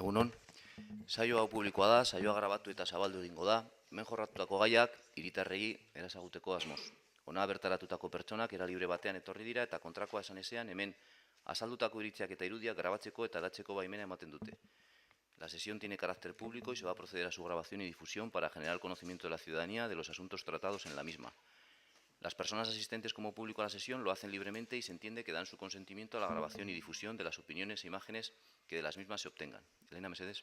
Egunon, saio hau publikoa da, saioa grabatu eta zabaldu egingo da, hemen jorratutako gaiak hiritarrei erazaguteko asmoz. Hona bertaratutako pertsonak era libre batean etorri dira eta kontrakoa esan ezean hemen azaldutako iritziak eta irudiak grabatzeko eta aldatzeko baimena ematen dute. La sesión tiene carácter público y se va a proceder a su grabación y difusión para generar conocimiento de la ciudadanía de los asuntos tratados en la misma. Las personas asistentes como público a la sesión lo hacen libremente y se entiende que dan su consentimiento a la grabación y difusión de las opiniones e imágenes que de las mismas se obtengan. Elena Mesedes.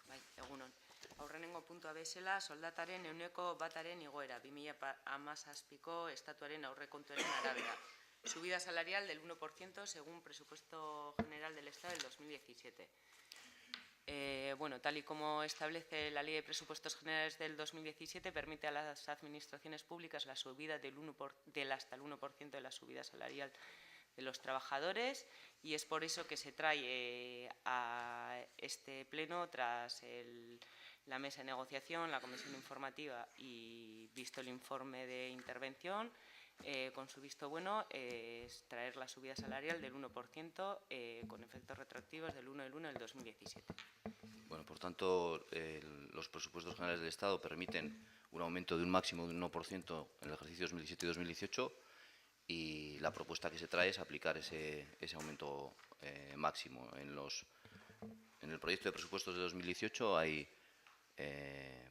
Bai, egunon. Aurrenengo puntua bezala, soldataren ehuneko bataren igoera, 2017ko estatuaren aurrekontuaren arabera. Subida salarial del 1% según presupuesto general del Estado del 2017. Tal y como establece la Ley de Presupuestos Generales del 2017, permite a las administraciones públicas la subida del hasta el 1% de la subida salarial de los trabajadores, y es por eso que se trae a este pleno tras la mesa de negociación, la comisión informativa y visto el informe de intervención, con su visto bueno, es traer la subida salarial del 1% con efectos retroactivos del 1 del 1 del 2017. Bueno, por tanto, los presupuestos generales del Estado permiten un aumento de un máximo de un 1% en el ejercicio 2017 y 2018 y la propuesta que se trae es aplicar ese aumento máximo. En el proyecto de presupuestos de 2018 hay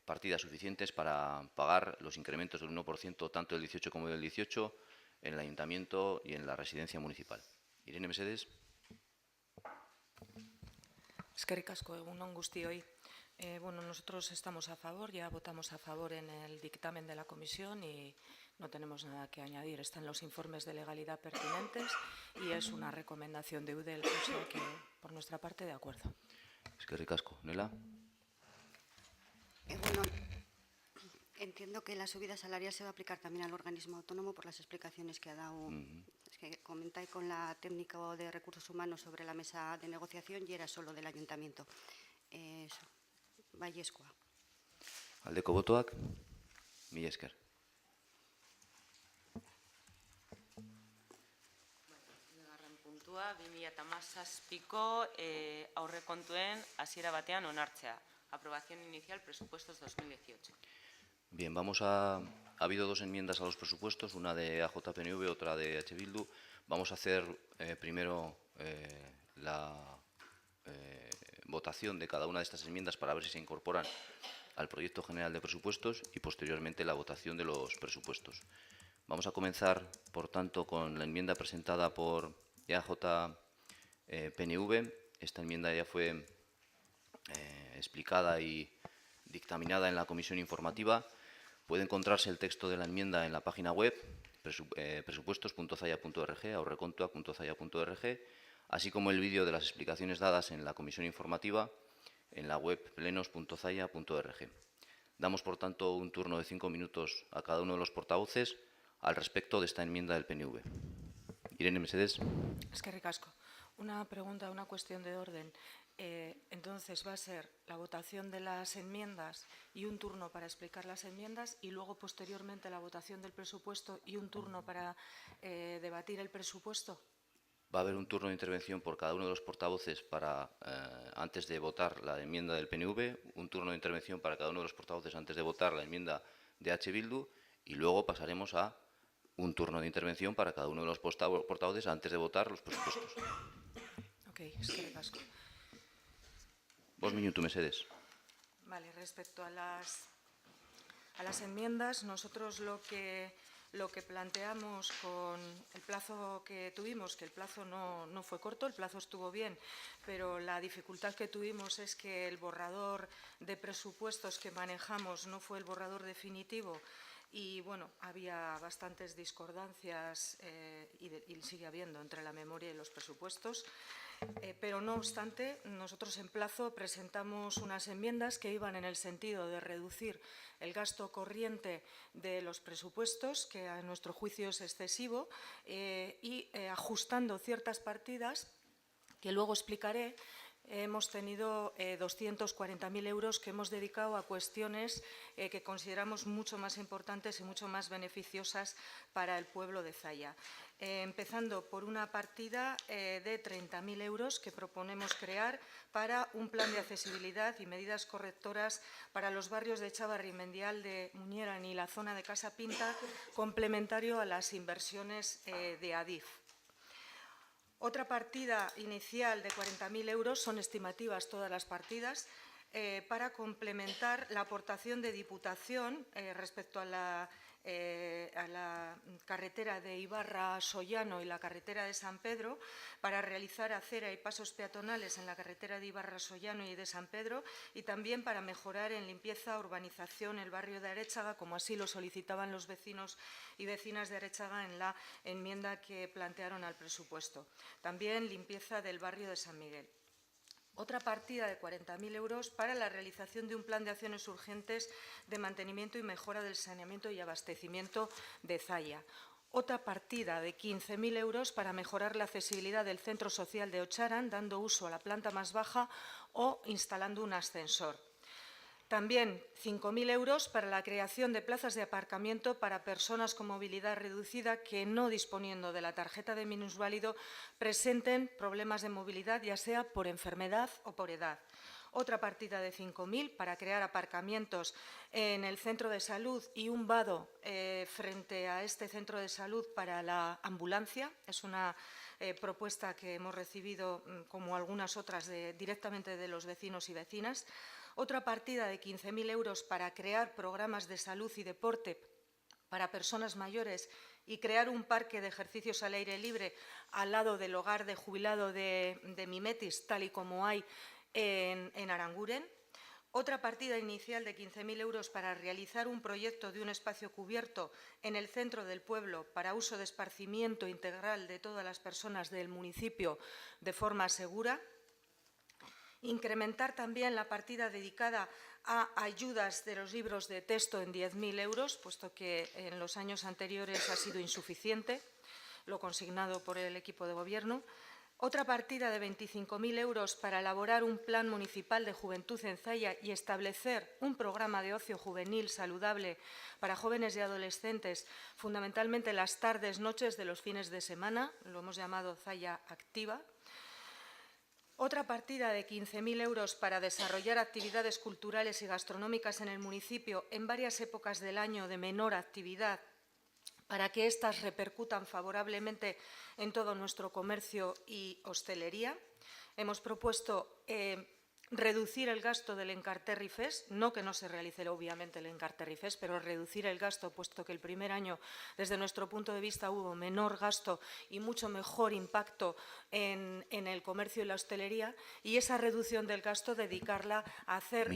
partidas suficientes para pagar los incrementos del 1% tanto del 18 como del 18 en el Ayuntamiento y en la residencia municipal. Irene Mesedes. Eskerrik asko, egunon guztioi. Nosotros estamos a favor, ya votamos a favor en el dictamen de la comisión y no tenemos nada que añadir. Están los informes de legalidad pertinentes y es una recomendación de UDEL, o sea que por nuestra parte de acuerdo. Eskerrik asko. Nela. Entiendo que la subida salarial se va a aplicar también al organismo autónomo por las explicaciones que ha dado. Es que comentáis con la técnica de recursos humanos sobre la mesa de negociación y era solo del ayuntamiento. Baiezkoa. Aldeko botoak. Mila esker. Bigarren puntua, 2017ko aurrekontuen hasiera batean onartzea. Aprobación inicial, presupuestos 2018. Bien, ha habido dos enmiendas a los presupuestos, una de AJPNV, otra de H. Bildu. Vamos a hacer primero la votación de cada una de estas enmiendas para ver si se incorporan al proyecto general de presupuestos y posteriormente la votación de los presupuestos. Vamos a comenzar, por tanto, con la enmienda presentada por AJPNV. Esta enmienda ya fue explicada y dictaminada en la comisión informativa. Puede encontrarse el texto de la enmienda en la página web presupuestos.zaya.org, aurrekontuak.zaya.org, así como el vídeo de las explicaciones dadas en la comisión informativa en la web plenos.zaya.org. Damos, por tanto, un turno de 5 minutos a cada uno de los portavoces al respecto de esta enmienda del PNV. Irene Mesedes. Eskerrik asko. Una pregunta, una cuestión de orden. Entonces va a ser la votación de las enmiendas y un turno para explicar las enmiendas y luego posteriormente la votación del presupuesto y un turno para debatir el presupuesto. Va a haber un turno de intervención por cada uno de los portavoces para, antes de votar la enmienda del PNV, un turno de intervención para cada uno de los portavoces antes de votar la enmienda de H. Bildu y luego pasaremos a un turno de intervención para cada uno de los portavoces antes de votar los presupuestos. Ok, eskerrik asko. 2 minutos, Mesedes. Vale, respecto a las enmiendas, nosotros lo que planteamos con el plazo que tuvimos, que el plazo no fue corto, el plazo estuvo bien, pero la dificultad que tuvimos es que el borrador de presupuestos que manejamos no fue el borrador definitivo y, había bastantes discordancias y sigue habiendo entre la memoria y los presupuestos. Pero no obstante, nosotros en plazo presentamos unas enmiendas que iban en el sentido de reducir el gasto corriente de los presupuestos, que a nuestro juicio es excesivo, y ajustando ciertas partidas que luego explicaré, hemos tenido 240.000 euros que hemos dedicado a cuestiones que consideramos mucho más importantes y mucho más beneficiosas para el pueblo de Zalla. Empezando por una partida de 30.000 euros que proponemos crear para un plan de accesibilidad y medidas correctoras para los barrios de Chávarri, Mendial de Muñeran y la zona de Casa Pinta, complementario a las inversiones de Adif. Otra partida inicial de 40.000 euros, son estimativas todas las partidas, para complementar la aportación de Diputación respecto a la carretera de Ibarra-Sollano y la carretera de San Pedro, para realizar acera y pasos peatonales en la carretera de Ibarra-Sollano y de San Pedro, y también para mejorar en limpieza, urbanización el barrio de Arechaga, como así lo solicitaban los vecinos y vecinas de Arechaga en la enmienda que plantearon al presupuesto. También limpieza del barrio de San Miguel. Otra partida de 40.000 euros para la realización de un plan de acciones urgentes de mantenimiento y mejora del saneamiento y abastecimiento de Zalla. Otra partida de 15.000 euros para mejorar la accesibilidad del centro social de Ocharan, dando uso a la planta más baja o instalando un ascensor. También 5.000 euros para la creación de plazas de aparcamiento para personas con movilidad reducida que, no disponiendo de la tarjeta de minusválido, presenten problemas de movilidad, ya sea por enfermedad o por edad. Otra partida de 5.000 para crear aparcamientos en el centro de salud y un vado frente a este centro de salud para la ambulancia. Es una propuesta que hemos recibido, como algunas otras, directamente de los vecinos y vecinas. Otra partida de 15.000 euros para crear programas de salud y deporte para personas mayores y crear un parque de ejercicios al aire libre al lado del hogar de jubilado de Mimetis, tal y como hay en Aranguren. Otra partida inicial de 15.000 euros para realizar un proyecto de un espacio cubierto en el centro del pueblo para uso de esparcimiento integral de todas las personas del municipio de forma segura. Incrementar también la partida dedicada a ayudas de los libros de texto en 10.000 euros, puesto que en los años anteriores ha sido insuficiente, lo consignado por el equipo de Gobierno. Otra partida de 25.000 euros para elaborar un plan municipal de juventud en Zalla y establecer un programa de ocio juvenil saludable para jóvenes y adolescentes, fundamentalmente las tardes, noches de los fines de semana, lo hemos llamado Zalla Activa. Otra partida de 15.000 euros para desarrollar actividades culturales y gastronómicas en el municipio en varias épocas del año de menor actividad, para que éstas repercutan favorablemente en todo nuestro comercio y hostelería. Hemos propuesto reducir el gasto del Encarterri Fest, no que no se realice obviamente el Encarterri Fest, pero reducir el gasto, puesto que el primer año, desde nuestro punto de vista, hubo menor gasto y mucho mejor impacto en el comercio y la hostelería, y esa reducción del gasto dedicarla a hacer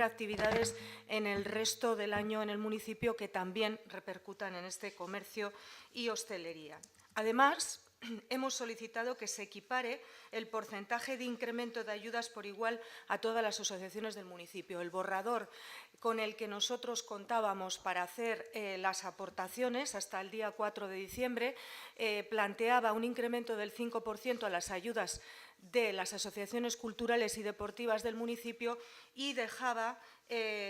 actividades en el resto del año en el municipio que también repercutan en este comercio y hostelería. Además, hemos solicitado que se equipare el porcentaje de incremento de ayudas por igual a todas las asociaciones del municipio. El borrador con el que nosotros contábamos para hacer las aportaciones hasta el día 4 de diciembre planteaba un incremento del 5% a las ayudas de las asociaciones culturales y deportivas del municipio y dejaba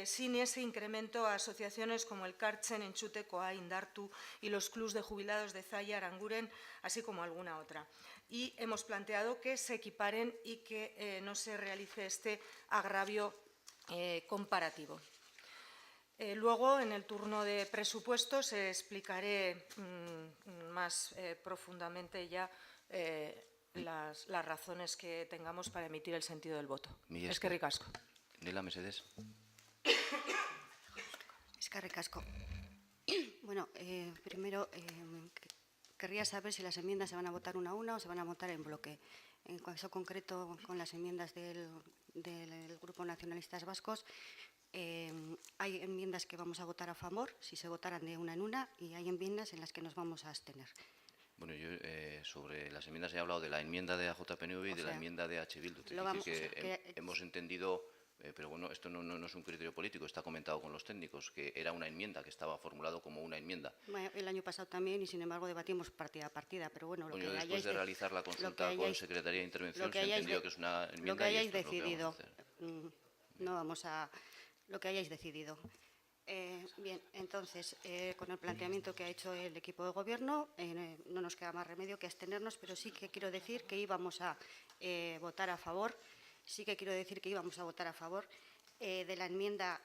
sin ese incremento a asociaciones como el Kartzen, Enchute, Coa, Indartu y los clubs de jubilados de Zalla, Aranguren, así como alguna otra. Y hemos planteado que se equiparen y que no se realice este agravio comparativo. Luego, en el turno de presupuestos, explicaré más profundamente ya las razones que tengamos para emitir el sentido del voto. Eskerrik asko. Nela, mesedez. Eskerrik asko. Bueno, primero querría saber si las enmiendas se van a votar una a una o se van a votar en bloque. En caso concreto, con las enmiendas del Grupo Nacionalistas Vascos, hay enmiendas que vamos a votar a favor, si se votaran de una en una, y hay enmiendas en las que nos vamos a abstener. Bueno, yo sobre las enmiendas he hablado de la enmienda de AJPNV y de la enmienda de H. Bildu. Hemos entendido Pero bueno, esto no es un criterio político, está comentado con los técnicos, que era una enmienda, que estaba formulado como una enmienda. Bueno, el año pasado también, y sin embargo debatimos partida a partida, pero bueno, lo Bueno, que después hayáis de realizar la consulta con Secretaría de Intervención se ha entendido que es una enmienda lo que hayáis y esto es lo que decidido, vamos a hacer. no vamos a lo que hayáis decidido. Bien, entonces, con el planteamiento que ha hecho el equipo de gobierno, no nos queda más remedio que abstenernos, pero sí que quiero decir que íbamos a votar a favor, de la enmienda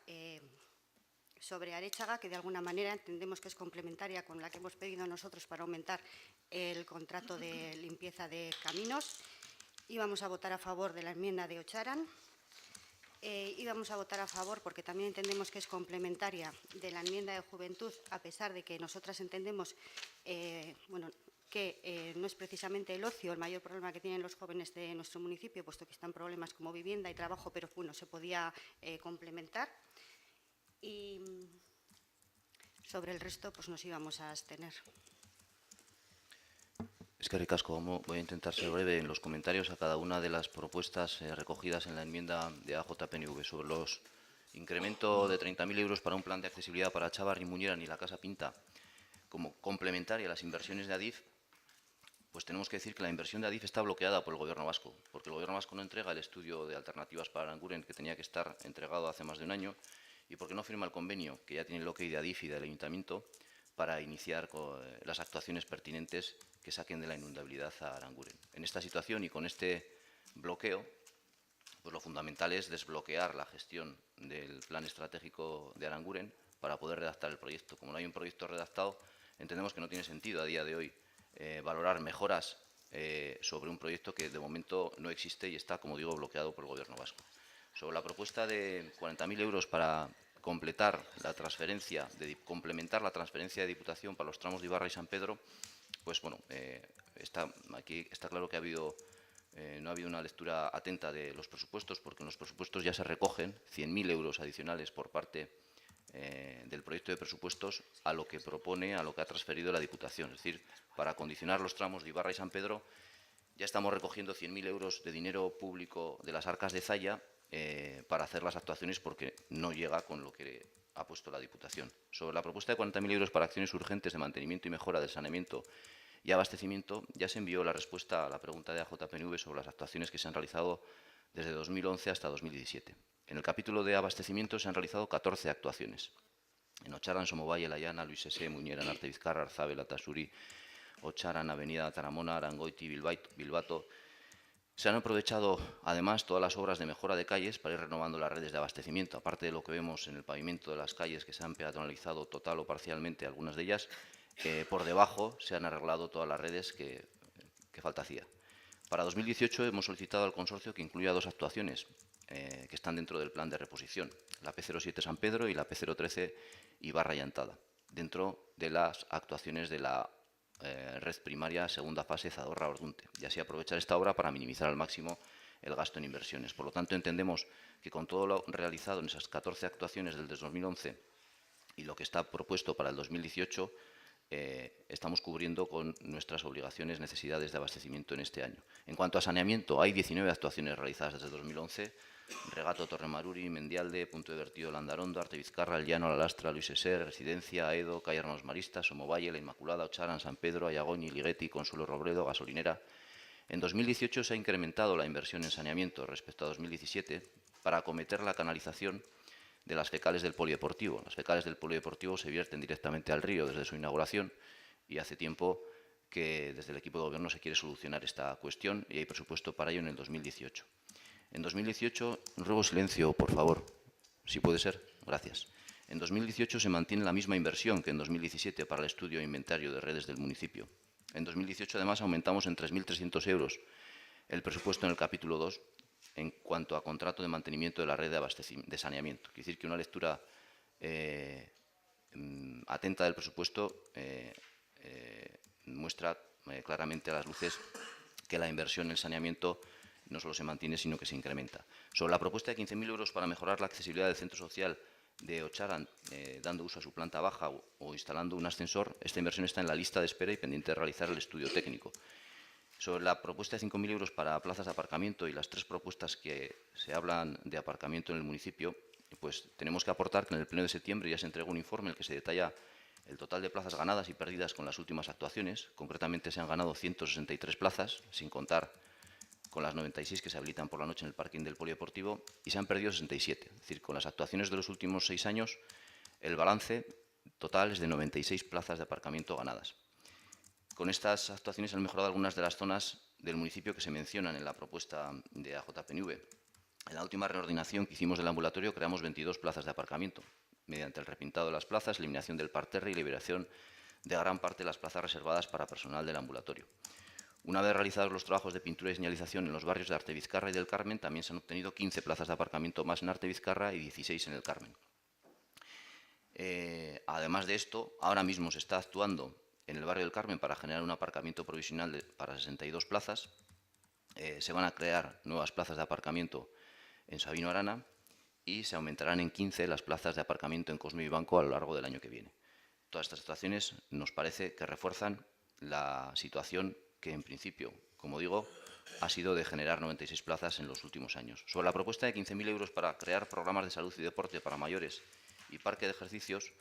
sobre Arechaga, que de alguna manera entendemos que es complementaria con la que hemos pedido nosotros para aumentar el contrato de limpieza de caminos. Íbamos a votar a favor de la enmienda de Ocharan. Íbamos a votar a favor porque también entendemos que es complementaria de la enmienda de Juventud, a pesar de que nosotras entendemos que no es precisamente el ocio el mayor problema que tienen los jóvenes de nuestro municipio, puesto que están problemas como vivienda y trabajo, pero bueno, se podía complementar. Y sobre el resto, pues nos íbamos a abstener. Es que ricasco, voy a intentar ser breve en los comentarios a cada una de las propuestas recogidas en la enmienda de AJPNV sobre los incremento de 30.000 euros para un plan de accesibilidad para Chávar y Muñeran y la Casa Pinta como complementaria a las inversiones de ADIF. Pues tenemos que decir que la inversión de ADIF está bloqueada por el Gobierno vasco, porque el Gobierno vasco no entrega el estudio de alternativas para Aranguren, que tenía que estar entregado hace más de un año, y porque no firma el convenio, que ya tiene el ok de ADIF y del Ayuntamiento, para iniciar las actuaciones pertinentes que saquen de la inundabilidad a Aranguren. En esta situación y con este bloqueo, pues lo fundamental es desbloquear la gestión del plan estratégico de Aranguren para poder redactar el proyecto. Como no hay un proyecto redactado, entendemos que no tiene sentido a día de hoy valorar mejoras sobre un proyecto que de momento no existe y está, como digo, bloqueado por el Gobierno vasco. Sobre la propuesta de 40.000 euros para complementar la transferencia de Diputación para los tramos de Ibarra y San Pedro, pues bueno, aquí está claro que no ha habido una lectura atenta de los presupuestos, porque en los presupuestos ya se recogen 100.000 euros adicionales por parte del proyecto de presupuestos a lo que ha transferido la Diputación. Es decir, para condicionar los tramos de Ibarra y San Pedro, ya estamos recogiendo 100.000 euros de dinero público de las arcas de Zalla para hacer las actuaciones, porque no llega con lo que ha puesto la Diputación. Sobre la propuesta de 40.000 euros para acciones urgentes de mantenimiento y mejora del saneamiento y abastecimiento, ya se envió la respuesta a la pregunta de AJPNV sobre las actuaciones que se han realizado desde 2011 hasta 2017. En el capítulo de abastecimiento se han realizado 14 actuaciones. En Ocharan, Somovalle, La Llana, Luis S., Muñeran, Arte Vizcarra, Arzabel, Atasuri, Ocharan, Avenida Taramona, Arangoiti, Bilbato. Se han aprovechado, además, todas las obras de mejora de calles para ir renovando las redes de abastecimiento. Aparte de lo que vemos en el pavimento de las calles, que se han peatonalizado total o parcialmente, algunas de ellas, por debajo se han arreglado todas las redes que falta hacía. Para 2018 hemos solicitado al consorcio que incluya 2 actuaciones que están dentro del plan de reposición, la P07 San Pedro y la P013 Ibarra y Antada, dentro de las actuaciones de la red primaria segunda fase Zadorra-Ordunte, y así aprovechar esta obra para minimizar al máximo el gasto en inversiones. Por lo tanto, entendemos que con todo lo realizado en esas 14 actuaciones del 2011 y lo que está propuesto para el 2018, estamos cubriendo con nuestras obligaciones necesidades de abastecimiento en este año. En cuanto a saneamiento, hay 19 actuaciones realizadas desde 2011, Regato Torremaruri, Mendialde, Punto de Vertido Landarondo, Arte Vizcarra, El Llano, La Lastra, Luis S., Residencia, Aedo, Calle Hermanos Maristas, Somovalle, La Inmaculada, Ocharan, San Pedro, Ayagoñi, Liguetti, Consuelo Robledo, Gasolinera. En 2018 se ha incrementado la inversión en saneamiento respecto a 2017 para acometer la canalización de las fecales del polideportivo. Las fecales del polideportivo se vierten directamente al río desde su inauguración y hace tiempo que desde el equipo de gobierno se quiere solucionar esta cuestión y hay presupuesto para ello en el 2018. En 2018, ruego silencio, por favor, si puede ser, gracias. En 2018 se mantiene la misma inversión que en 2017 para el estudio e inventario de redes del municipio. En 2018, además, aumentamos en 3.300 euros el presupuesto en el capítulo 2 en cuanto a contrato de mantenimiento de la red de saneamiento. Quiere decir que una lectura atenta del presupuesto muestra claramente a las luces que la inversión en el saneamiento no solo se mantiene, sino que se incrementa. Sobre la propuesta de 15.000 euros para mejorar la accesibilidad del centro social de Ocharan, dando uso a su planta baja o instalando un ascensor, esta inversión está en la lista de espera y pendiente de realizar el estudio técnico. Sobre la propuesta de 5.000 euros para plazas de aparcamiento y las 3 propuestas que se hablan de aparcamiento en el municipio, pues tenemos que aportar que en el pleno de septiembre ya se entregó un informe en el que se detalla el total de plazas ganadas y perdidas con las últimas actuaciones. Concretamente se han ganado 163 plazas, sin contar con las 96 que se habilitan por la noche en el parking del polideportivo, y se han perdido 67. Es decir, con las actuaciones de los últimos 6 años, el balance total es de 96 plazas de aparcamiento ganadas. Con estas actuaciones han mejorado algunas de las zonas del municipio que se mencionan en la propuesta de AJPNV. En la última reordinación que hicimos del ambulatorio creamos 22 plazas de aparcamiento, mediante el repintado de las plazas, eliminación del parterre y liberación de gran parte de las plazas reservadas para personal del ambulatorio. Una vez realizados los trabajos de pintura y señalización en los barrios de Artevizcarra y del Carmen, también se han obtenido 15 plazas de aparcamiento más en Artevizcarra y 16 en el Carmen. Además de esto, ahora mismo se está actuando en el barrio del Carmen para generar un aparcamiento provisional para 62 plazas. Se van a crear nuevas plazas de aparcamiento en Sabino Arana y se aumentarán en 15 las plazas de aparcamiento en Cosme y Banco a lo largo del año que viene. Todas estas actuaciones nos parece que refuerzan la situación que, en principio, como digo, ha sido de generar 96 plazas en los últimos años. Sobre la propuesta de 15.000 euros para crear programas de salud y deporte para mayores y parque de ejercicios,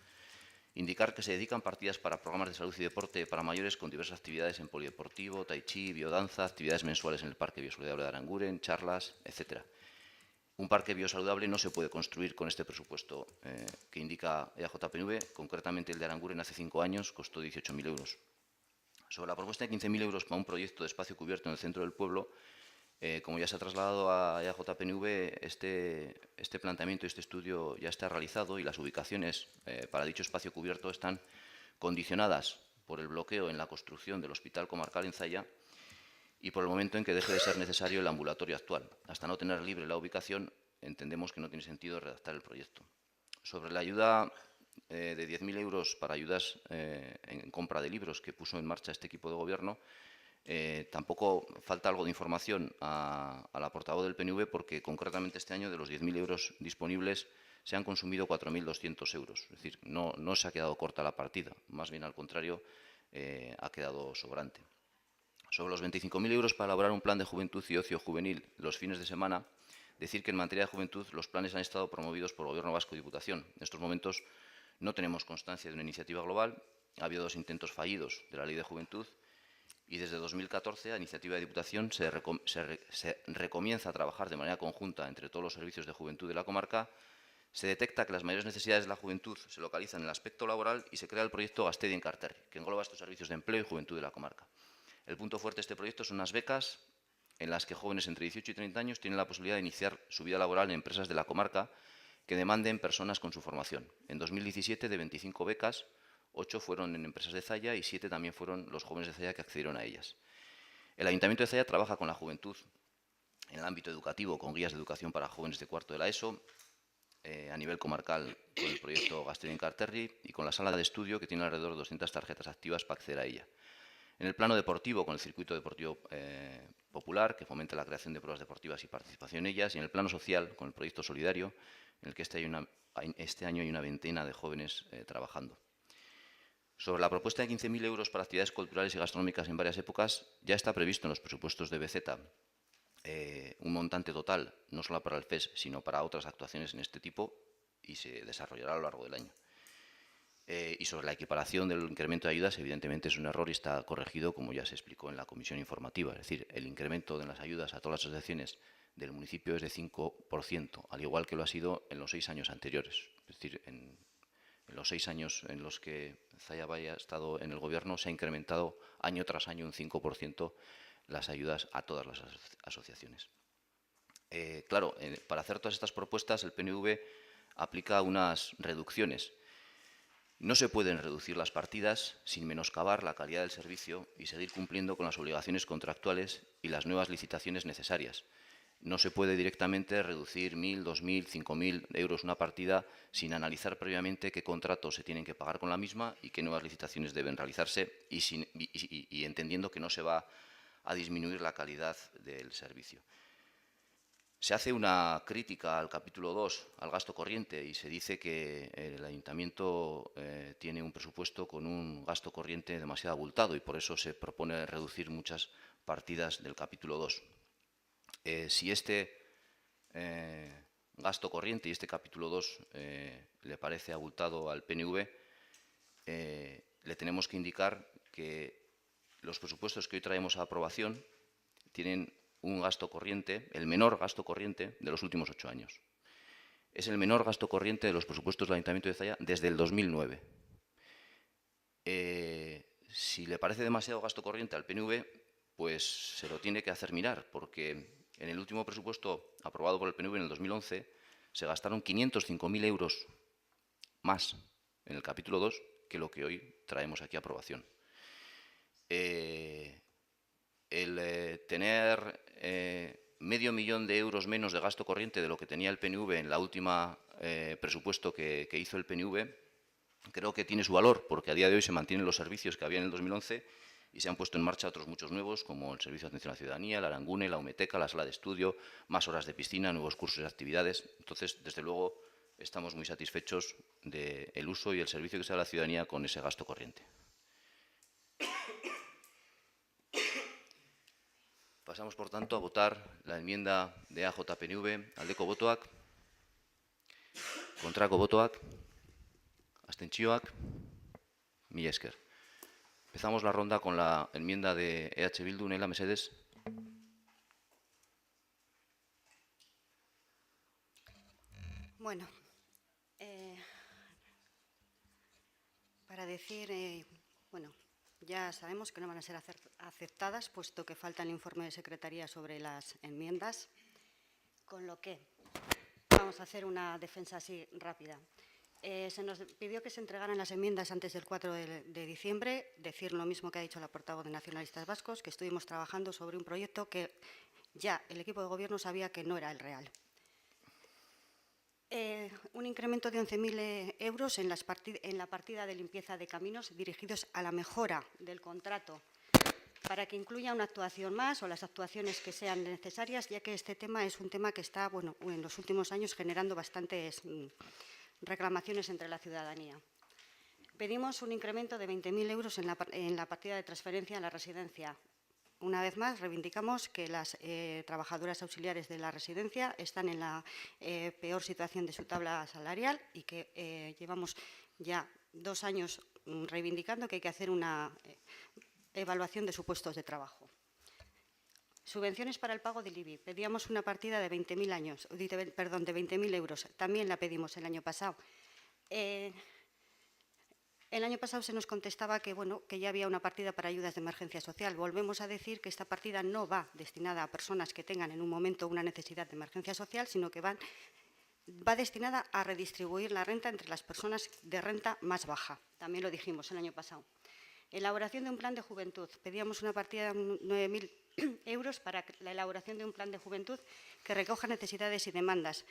indicar que se dedican partidas para programas de salud y deporte para mayores con diversas actividades en polideportivo, tai chi, biodanza, actividades mensuales en el Parque Biosaludable de Aranguren, charlas, etc. Un parque biosaludable no se puede construir con este presupuesto que indica EAJPNV. Concretamente, el de Aranguren hace 5 años costó 18.000 euros. Sobre la propuesta de 15.000 euros para un proyecto de espacio cubierto en el centro del pueblo, como ya se ha trasladado a EAJPNV, este planteamiento, este estudio ya está realizado y las ubicaciones para dicho espacio cubierto están condicionadas por el bloqueo en la construcción del Hospital Comarcal en Zalla y por el momento en que deje de ser necesario el ambulatorio actual. Hasta no tener libre la ubicación, entendemos que no tiene sentido redactar el proyecto. Sobre la ayuda de 10.000 euros para ayudas en compra de libros que puso en marcha este equipo de gobierno, tampoco falta algo de información a la portavoz del PNV, porque concretamente este año de los 10.000 euros disponibles se han consumido 4.200 euros. Es decir, no se ha quedado corta la partida, más bien al contrario, ha quedado sobrante. Sobre los 25.000 euros para elaborar un plan de juventud y ocio juvenil los fines de semana, decir que en materia de juventud los planes han estado promovidos por el Gobierno vasco y Diputación. En estos momentos no tenemos constancia de una iniciativa global. Ha habido 2 intentos fallidos de la Ley de Juventud y desde 2014, a iniciativa de Diputación, se recomienza a trabajar de manera conjunta entre todos los servicios de juventud de la comarca. Se detecta que las mayores necesidades de la juventud se localizan en el aspecto laboral y se crea el proyecto Gastedi en Carterri, que engloba estos servicios de empleo y juventud de la comarca. El punto fuerte de este proyecto son unas becas en las que jóvenes entre 18 y 30 años tienen la posibilidad de iniciar su vida laboral en empresas de la comarca que demanden personas con su formación. En 2017, de 25 becas, 8 fueron en empresas de Zalla y 7 también fueron los jóvenes de Zalla que accedieron a ellas. El Ayuntamiento de Zalla trabaja con la juventud en el ámbito educativo, con guías de educación para jóvenes de cuarto de la ESO, a nivel comarcal con el proyecto Gastedi en Carterri y con la sala de estudio que tiene alrededor de 200 tarjetas activas para acceder a ella. En el plano deportivo, con el circuito deportivo popular, que fomenta la creación de pruebas deportivas y participación en ellas, y en el plano social, con el proyecto solidario, en el que este año hay una veintena de jóvenes trabajando. Sobre la propuesta de 15.000 euros para actividades culturales y gastronómicas en varias épocas, ya está previsto en los presupuestos de BZ un montante total, no solo para el FES, sino para otras actuaciones en este tipo, y se desarrollará a lo largo del año. Y sobre la equiparación del incremento de ayudas, evidentemente es un error y está corregido, como ya se explicó en la comisión informativa. Es decir, el incremento de las ayudas a todas las asociaciones del municipio es de 5%, al igual que lo ha sido en los 6 años anteriores. Es decir, en los 6 años en los que Zalla Valle ha estado en el gobierno, se ha incrementado año tras año un 5% las ayudas a todas las asociaciones. Claro, para hacer todas estas propuestas, el PNV aplica unas reducciones. No se pueden reducir las partidas sin menoscabar la calidad del servicio y seguir cumpliendo con las obligaciones contractuales y las nuevas licitaciones necesarias. No se puede directamente reducir 1.000, 2.000, 5.000 euros una partida sin analizar previamente qué contratos se tienen que pagar con la misma y qué nuevas licitaciones deben realizarse y entendiendo que no se va a disminuir la calidad del servicio. Se hace una crítica al capítulo 2, al gasto corriente, y se dice que el ayuntamiento tiene un presupuesto con un gasto corriente demasiado abultado y por eso se propone reducir muchas partidas del capítulo 2. Si este gasto corriente y este capítulo 2 le parece abultado al PNV, le tenemos que indicar que los presupuestos que hoy traemos a aprobación tienen un gasto corriente, el menor gasto corriente de los últimos 8 años. Es el menor gasto corriente de los presupuestos del Ayuntamiento de Zalla desde el 2009. Si le parece demasiado gasto corriente al PNV, pues se lo tiene que hacer mirar, porque en el último presupuesto aprobado por el PNV en el 2011 se gastaron 505.000 euros más en el capítulo 2 que lo que hoy traemos aquí a aprobación. Tener medio millón de euros menos de gasto corriente de lo que tenía el PNV en la última presupuesto que hizo el PNV, creo que tiene su valor, porque a día de hoy se mantienen los servicios que había en el 2011 y se han puesto en marcha otros muchos nuevos, como el Servicio de Atención a la Ciudadanía, la Arangune, la Umeteca, la Sala de Estudio, más horas de piscina, nuevos cursos y actividades. Entonces, desde luego, estamos muy satisfechos del uso y el servicio que se da a la ciudadanía con ese gasto corriente. Pasamos, por tanto, a votar la enmienda de AJ-PNV. Aldeko botoak, kontrako botoak, abstentzioak, mila esker. Empezamos la ronda con la enmienda de EH Bildu. Nela, mesedez. Bueno, para decir, bueno, ya sabemos que no van a ser aceptadas, puesto que falta el informe de Secretaría sobre las enmiendas, con lo que vamos a hacer una defensa así rápida. Se nos pidió que se entregaran las enmiendas antes del 4 de diciembre, decir lo mismo que ha dicho la portavoz de Nacionalistas Vascos, que estuvimos trabajando sobre un proyecto que ya el equipo de gobierno sabía que no era el real. Un incremento de 11.000 euros en la partida de limpieza de caminos dirigidos a la mejora del contrato para que incluya una actuación más o las actuaciones que sean necesarias, ya que este tema es un tema que está, bueno, en los últimos años generando bastantes reclamaciones entre la ciudadanía. Pedimos un incremento de 20.000 euros en la partida de transferencia a la residencia. Una vez más, reivindicamos que las trabajadoras auxiliares de la residencia están en la peor situación de su tabla salarial y que llevamos ya 2 años reivindicando que hay que hacer una evaluación de sus puestos de trabajo. Subvenciones para el pago del IBI. Pedíamos una partida de 20.000 euros. También la pedimos el año pasado. El año pasado se nos contestaba que, bueno, que ya había una partida para ayudas de emergencia social. Volvemos a decir que esta partida no va destinada a personas que tengan en un momento una necesidad de emergencia social, sino que va destinada a redistribuir la renta entre las personas de renta más baja. También lo dijimos el año pasado. Elaboración de un plan de juventud. Pedíamos una partida de 9.000 euros para la elaboración de un plan de juventud que recoja necesidades y demandas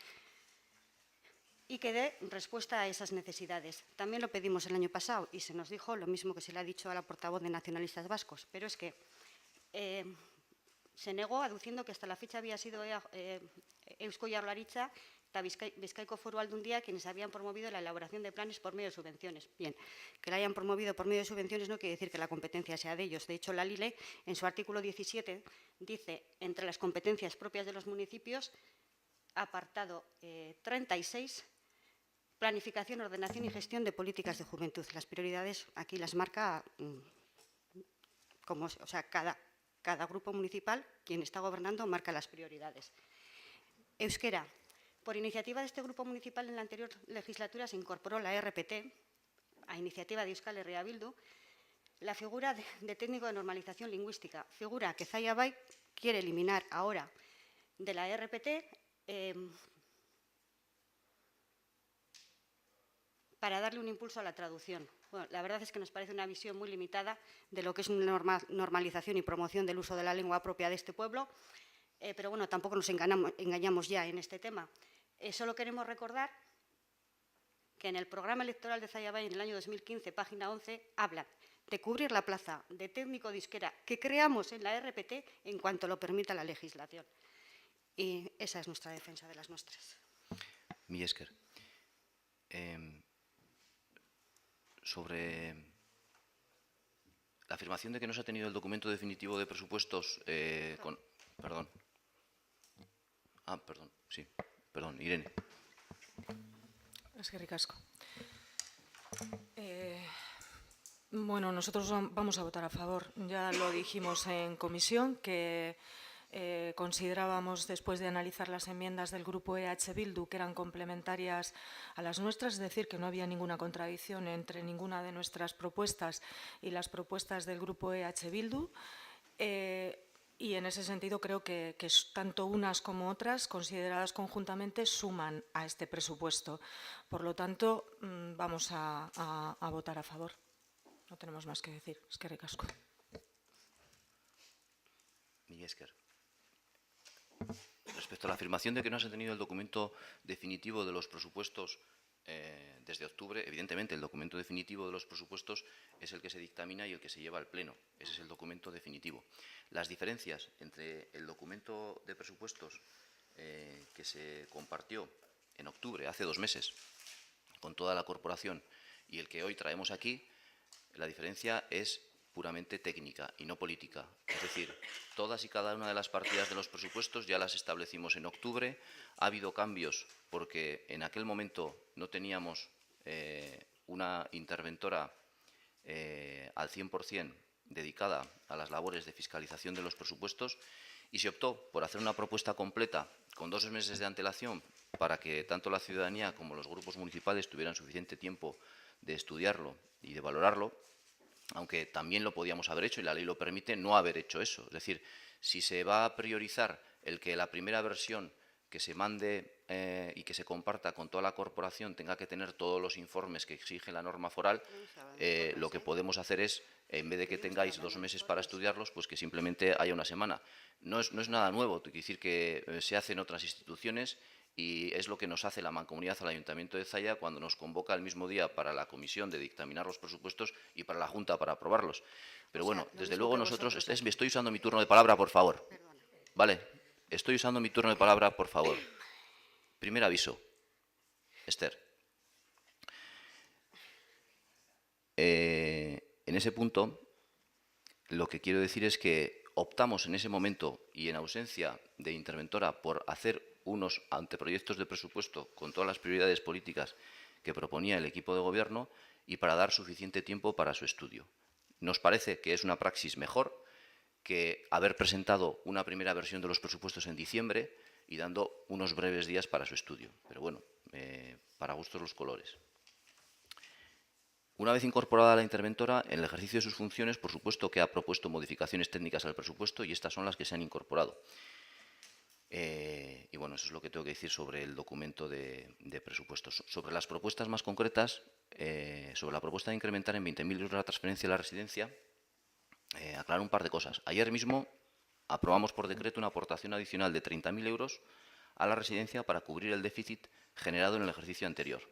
y que dé respuesta a esas necesidades. También lo pedimos el año pasado y se nos dijo lo mismo que se le ha dicho a la portavoz de Nacionalistas Vascos, pero es que se negó aduciendo que hasta la fecha había sido Eusko Jaurlaritza y Bizkaiko Foru Aldundia quienes habían promovido la elaboración de planes por medio de subvenciones. Bien, que la hayan promovido por medio de subvenciones no quiere decir que la competencia sea de ellos. De hecho, la LILE, en su artículo 17, dice, entre las competencias propias de los municipios, apartado 36, planificación, ordenación y gestión de políticas de juventud. Las prioridades aquí las marca, cada grupo municipal, quien está gobernando, marca las prioridades. Euskera. Por iniciativa de este grupo municipal, en la anterior legislatura se incorporó la RPT, a iniciativa de Euskal Herria Bildu, la figura de técnico de normalización lingüística, figura que Zalla Bai quiere eliminar ahora de la RPT para darle un impulso a la traducción. Bueno, la verdad es que nos parece una visión muy limitada de lo que es una normalización y promoción del uso de la lengua propia de este pueblo, pero bueno, tampoco nos engañamos ya en este tema. Solo queremos recordar que en el programa electoral de Zalla Bai en el año 2015, página 11, habla de cubrir la plaza de técnico de euskera que creamos en la RPT en cuanto lo permita la legislación. Y esa es nuestra defensa de las nuestras. Mila esker. Sobre la afirmación de que no se ha tenido el documento definitivo de presupuestos Perdón. Perdón, sí. Perdón, Irene. Es que ricasco. Bueno, nosotros vamos a votar a favor. Ya lo dijimos en comisión que considerábamos, después de analizar las enmiendas del grupo EH Bildu, que eran complementarias a las nuestras, es decir, que no había ninguna contradicción entre ninguna de nuestras propuestas y las propuestas del grupo EH Bildu. Y en ese sentido creo que tanto unas como otras, consideradas conjuntamente, suman a este presupuesto. Por lo tanto, vamos a votar a favor. No tenemos más que decir. Es que ricasco. Mila esker. Respecto a la afirmación de que no se ha tenido el documento definitivo de los presupuestos desde octubre, evidentemente el documento definitivo de los presupuestos es el que se dictamina y el que se lleva al Pleno. Ese es el documento definitivo. Las diferencias entre el documento de presupuestos que se compartió en octubre, hace 2 meses, con toda la corporación, y el que hoy traemos aquí, la diferencia es puramente técnica y no política. Es decir, todas y cada una de las partidas de los presupuestos ya las establecimos en octubre. Ha habido cambios porque en aquel momento no teníamos una interventora al 100% dedicada a las labores de fiscalización de los presupuestos y se optó por hacer una propuesta completa con 2 meses de antelación para que tanto la ciudadanía como los grupos municipales tuvieran suficiente tiempo de estudiarlo y de valorarlo, aunque también lo podíamos haber hecho y la ley lo permite, no haber hecho eso. Es decir, si se va a priorizar el que la primera versión que se mande y que se comparta con toda la corporación tenga que tener todos los informes que exige la norma foral, lo que podemos hacer es, en vez de que tengáis 2 meses para estudiarlos, pues que simplemente haya una semana. No es nada nuevo, quiero decir que se hace en otras instituciones y es lo que nos hace la Mancomunidad al Ayuntamiento de Zalla cuando nos convoca el mismo día para la comisión de dictaminar los presupuestos y para la Junta para aprobarlos. Pero bueno, desde luego nosotros... Estoy usando mi turno de palabra, por favor. Vale, estoy usando mi turno de palabra, por favor. Primer aviso. Esther. En ese punto, lo que quiero decir es que optamos en ese momento y en ausencia de interventora por hacer unos anteproyectos de presupuesto con todas las prioridades políticas que proponía el equipo de gobierno y para dar suficiente tiempo para su estudio. Nos parece que es una praxis mejor que haber presentado una primera versión de los presupuestos en diciembre y dando unos breves días para su estudio. Pero bueno, para gustos los colores. Una vez incorporada la interventora, en el ejercicio de sus funciones, por supuesto que ha propuesto modificaciones técnicas al presupuesto y estas son las que se han incorporado. Y bueno, eso es lo que tengo que decir sobre el documento de presupuestos. Sobre las propuestas más concretas, sobre la propuesta de incrementar en 20.000 euros la transferencia a la residencia, aclarar un par de cosas. Ayer mismo aprobamos por decreto una aportación adicional de 30.000 euros a la residencia para cubrir el déficit generado en el ejercicio anterior.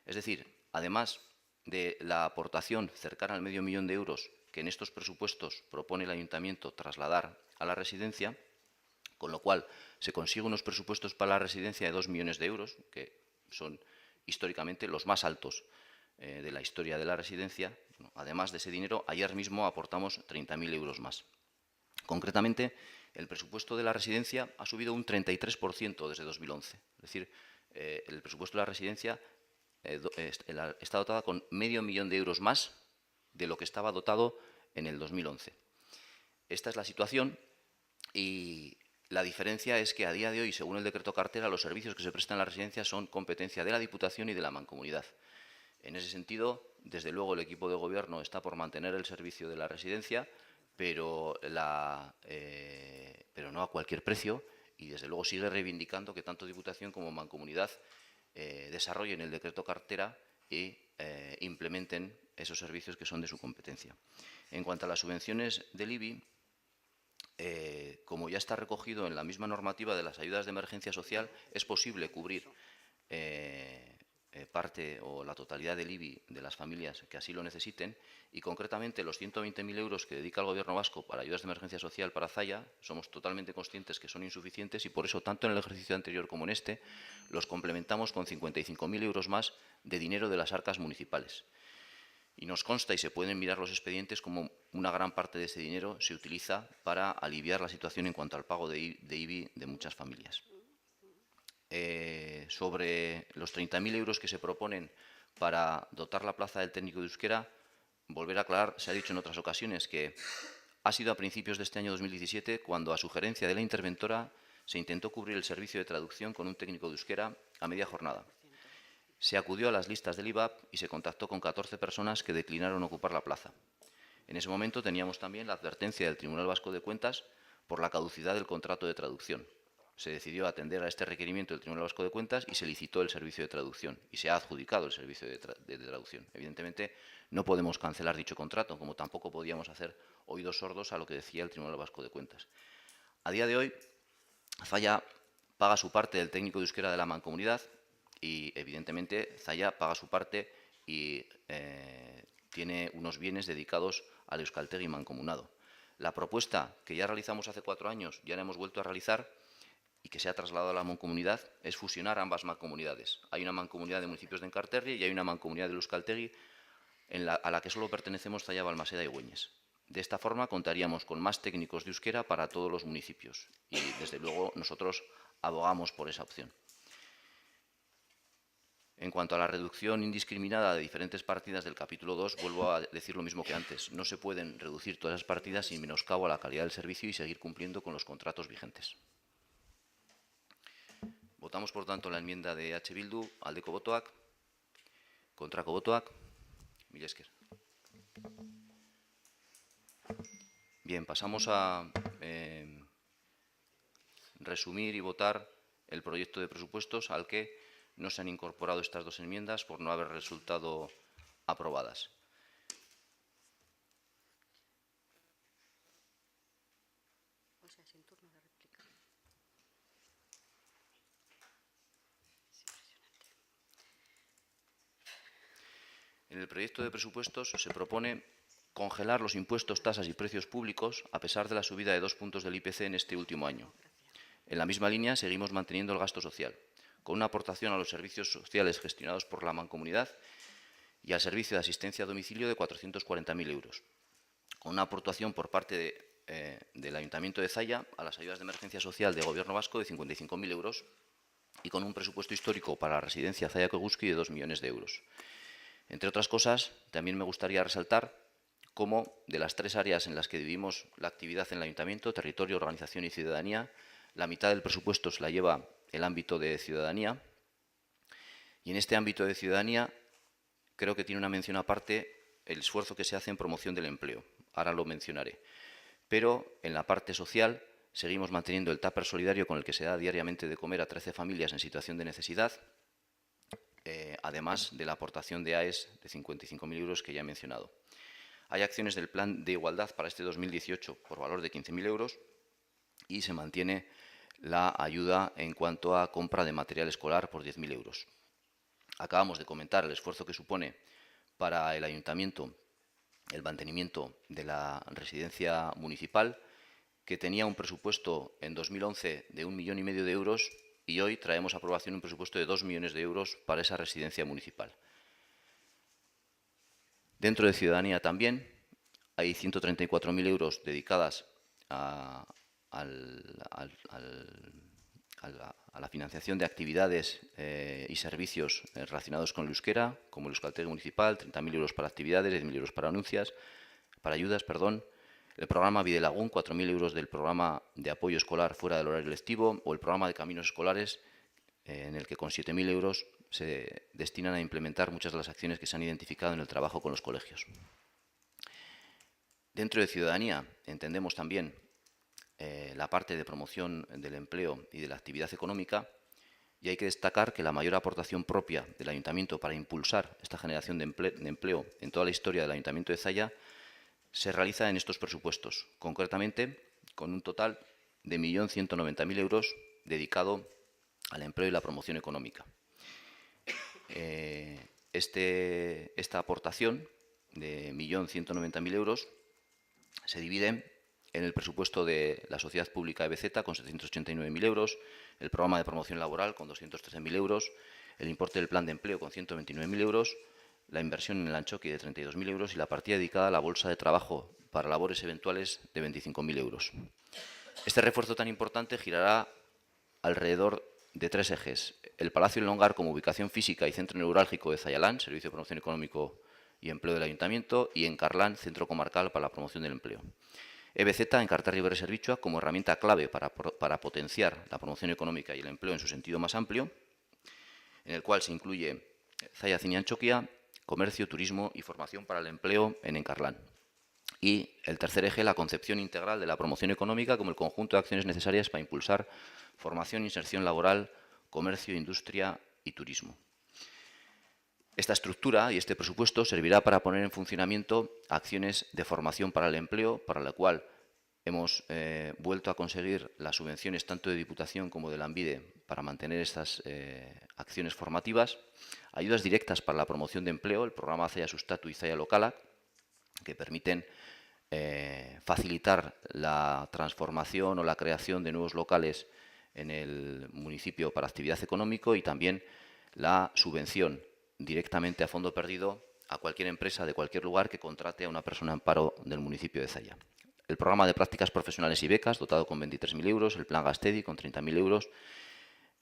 Es decir, además de la aportación cercana al medio millón de euros que en estos presupuestos propone el Ayuntamiento trasladar a la residencia, con lo cual se consigue unos presupuestos para la residencia de 2 millones de euros, que son históricamente los más altos de la historia de la residencia. Además de ese dinero, ayer mismo aportamos 30.000 euros más. Concretamente, el presupuesto de la residencia ha subido un 33% desde 2011. Es decir, el presupuesto de la residencia está dotada con medio millón de euros más de lo que estaba dotado en el 2011. Esta es la situación y la diferencia es que a día de hoy, según el decreto cartera, los servicios que se prestan en la residencia son competencia de la Diputación y de la Mancomunidad. En ese sentido, desde luego, el equipo de gobierno está por mantener el servicio de la residencia, pero no a cualquier precio, y desde luego sigue reivindicando que tanto Diputación como Mancomunidad desarrollen el decreto cartera y implementen esos servicios que son de su competencia. En cuanto a las subvenciones del IBI, como ya está recogido en la misma normativa de las ayudas de emergencia social, es posible cubrir parte o la totalidad del IBI de las familias que así lo necesiten y concretamente los 120.000 euros que dedica el Gobierno vasco para ayudas de emergencia social para Zalla, somos totalmente conscientes que son insuficientes y por eso tanto en el ejercicio anterior como en este los complementamos con 55.000 euros más de dinero de las arcas municipales. Y nos consta, y se pueden mirar los expedientes, como una gran parte de ese dinero se utiliza para aliviar la situación en cuanto al pago de IBI de muchas familias. Sobre los 30.000 euros que se proponen para dotar la plaza del técnico de euskera, volver a aclarar, se ha dicho en otras ocasiones que ha sido a principios de este año 2017 cuando, a sugerencia de la interventora, se intentó cubrir el servicio de traducción con un técnico de euskera a media jornada. Se acudió a las listas del IVAP y se contactó con 14 personas que declinaron ocupar la plaza. En ese momento teníamos también la advertencia del Tribunal Vasco de Cuentas por la caducidad del contrato de traducción. Se decidió atender a este requerimiento del Tribunal Vasco de Cuentas y se licitó el servicio de traducción y se ha adjudicado el servicio de traducción. Evidentemente, no podemos cancelar dicho contrato, como tampoco podíamos hacer oídos sordos a lo que decía el Tribunal Vasco de Cuentas. A día de hoy, Zalla paga su parte del técnico de euskera de la mancomunidad y, evidentemente, Zalla paga su parte y tiene unos bienes dedicados al euskaltegi mancomunado. La propuesta que ya realizamos hace 4 años, ya la hemos vuelto a realizar y que se ha trasladado a la mancomunidad, es fusionar ambas mancomunidades. Hay una mancomunidad de municipios de Enkarterri y hay una mancomunidad de euskaltegi a la que solo pertenecemos Zalla, Balmaseda y Güeñes. De esta forma contaríamos con más técnicos de euskera para todos los municipios y, desde luego, nosotros abogamos por esa opción. En cuanto a la reducción indiscriminada de diferentes partidas del capítulo 2, vuelvo a decir lo mismo que antes. No se pueden reducir todas las partidas sin menoscabo a la calidad del servicio y seguir cumpliendo con los contratos vigentes. Votamos, por tanto, la enmienda de H. Bildu, aldeko botoak, kontrako botoak. Mila esker. Bien, pasamos a resumir y votar el proyecto de presupuestos al que no se han incorporado estas 2 enmiendas por no haber resultado aprobadas. O sea, sin turno de réplica. Es impresionante. En el proyecto de presupuestos se propone congelar los impuestos, tasas y precios públicos a pesar de la subida de 2 puntos del IPC en este último año. En la misma línea seguimos manteniendo el gasto social, con una aportación a los servicios sociales gestionados por la mancomunidad y al servicio de asistencia a domicilio de 440.000 euros, con una aportación por parte del Ayuntamiento de Zalla a las ayudas de emergencia social del Gobierno vasco de 55.000 euros y con un presupuesto histórico para la residencia Zalla-Koguski de 2 millones de euros. Entre otras cosas, también me gustaría resaltar cómo, de las 3 áreas en las que dividimos la actividad en el Ayuntamiento, territorio, organización y ciudadanía, la mitad del presupuesto se la lleva el ámbito de ciudadanía, y en este ámbito de ciudadanía creo que tiene una mención aparte el esfuerzo que se hace en promoción del empleo. Ahora lo mencionaré. Pero en la parte social seguimos manteniendo el tupper solidario con el que se da diariamente de comer a 13 familias en situación de necesidad, además de la aportación de AES de 55.000 euros que ya he mencionado. Hay acciones del plan de igualdad para este 2018 por valor de 15.000 euros y se mantiene la ayuda en cuanto a compra de material escolar por 10.000 euros. Acabamos de comentar el esfuerzo que supone para el Ayuntamiento el mantenimiento de la residencia municipal, que tenía un presupuesto en 2011 de 1,5 millones de euros y hoy traemos a aprobación un presupuesto de 2 millones de euros para esa residencia municipal. Dentro de ciudadanía también hay 134.000 euros dedicadas a la financiación de actividades y servicios relacionados con el euskera, como el euskaltegi municipal, 30.000 euros para actividades, 10.000 euros para ayudas. El programa Bidelagun, 4.000 euros del programa de apoyo escolar fuera del horario lectivo, o el programa de caminos escolares, en el que con 7.000 euros se destinan a implementar muchas de las acciones que se han identificado en el trabajo con los colegios. Dentro de ciudadanía entendemos también la parte de promoción del empleo y de la actividad económica, y hay que destacar que la mayor aportación propia del Ayuntamiento para impulsar esta generación de empleo en toda la historia del Ayuntamiento de Zalla se realiza en estos presupuestos, concretamente con un total de 1.190.000 euros dedicado al empleo y la promoción económica. Esta aportación de 1.190.000 euros se divide en el presupuesto de la Sociedad Pública EBZ con 789.000 euros, el programa de promoción laboral con 213.000 euros, el importe del plan de empleo con 129.000 euros, la inversión en el Antxoki de 32.000 euros y la partida dedicada a la bolsa de trabajo para labores eventuales de 25.000 euros. Este refuerzo tan importante girará alrededor de 3 ejes. El Palacio del Longar como ubicación física y centro neurálgico de Zayalán, Servicio de Promoción Económico y Empleo del Ayuntamiento, y en Carlán, Centro Comarcal para la Promoción del Empleo. EBZ en Kartarri Servichua como herramienta clave para potenciar la promoción económica y el empleo en su sentido más amplio, en el cual se incluye Zaya Zini Antxokia, comercio, turismo y formación para el empleo en Encarlán. Y el tercer eje, la concepción integral de la promoción económica como el conjunto de acciones necesarias para impulsar formación, inserción laboral, comercio, industria y turismo. Esta estructura y este presupuesto servirá para poner en funcionamiento acciones de formación para el empleo, para la cual hemos vuelto a conseguir las subvenciones tanto de Diputación como de Lanbide para mantener estas acciones formativas, ayudas directas para la promoción de empleo, el programa Zaya Sustatu y Zaya Lokala, que permiten facilitar la transformación o la creación de nuevos locales en el municipio para actividad económica, y también la subvención directamente a fondo perdido a cualquier empresa de cualquier lugar que contrate a una persona en paro del municipio de Zaya. El programa de prácticas profesionales y becas, dotado con 23.000 euros, el plan Gastedi con 30.000 euros,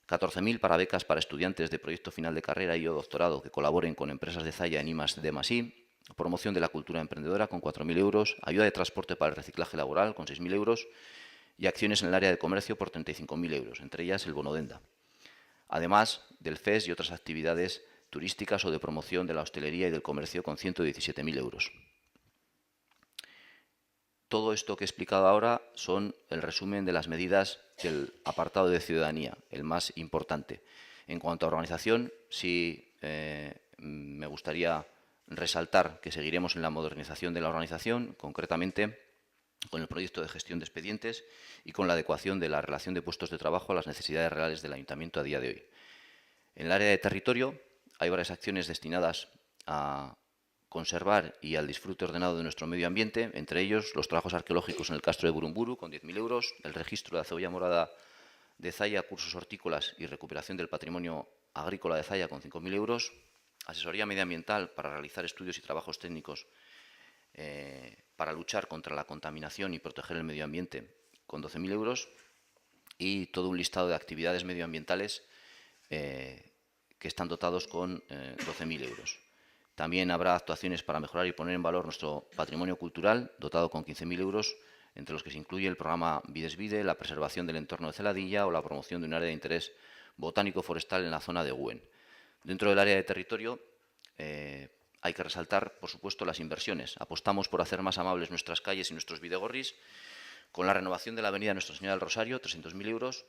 14.000 para becas para estudiantes de proyecto final de carrera y o doctorado que colaboren con empresas de Zaya en I+D+I, promoción de la cultura emprendedora con 4.000 euros, ayuda de transporte para el reciclaje laboral con 6.000 euros y acciones en el área de comercio por 35.000 euros, entre ellas el bono Denda. Además del FES y otras actividades turísticas o de promoción de la hostelería y del comercio con 117.000 euros. Todo esto que he explicado ahora son el resumen de las medidas del apartado de ciudadanía, el más importante. En cuanto a organización, sí me gustaría resaltar que seguiremos en la modernización de la organización, concretamente con el proyecto de gestión de expedientes y con la adecuación de la relación de puestos de trabajo a las necesidades reales del Ayuntamiento a día de hoy. En el área de territorio hay varias acciones destinadas a conservar y al disfrute ordenado de nuestro medio ambiente, entre ellos los trabajos arqueológicos en el Castro de Burumburu con 10.000 euros, el registro de la cebolla morada de Zaya, cursos hortícolas y recuperación del patrimonio agrícola de Zaya con 5.000 euros, asesoría medioambiental para realizar estudios y trabajos técnicos para luchar contra la contaminación y proteger el medio ambiente con 12.000 euros y todo un listado de actividades medioambientales que están dotados con 12.000 euros. También habrá actuaciones para mejorar y poner en valor nuestro patrimonio cultural, dotado con 15.000 euros, entre los que se incluye el programa Videsvide, la preservación del entorno de Celadilla o la promoción de un área de interés botánico forestal en la zona de Güen. Dentro del área de territorio hay que resaltar, por supuesto, las inversiones. Apostamos por hacer más amables nuestras calles y nuestros bidegorris, con la renovación de la avenida Nuestra Señora del Rosario, 300.000 euros,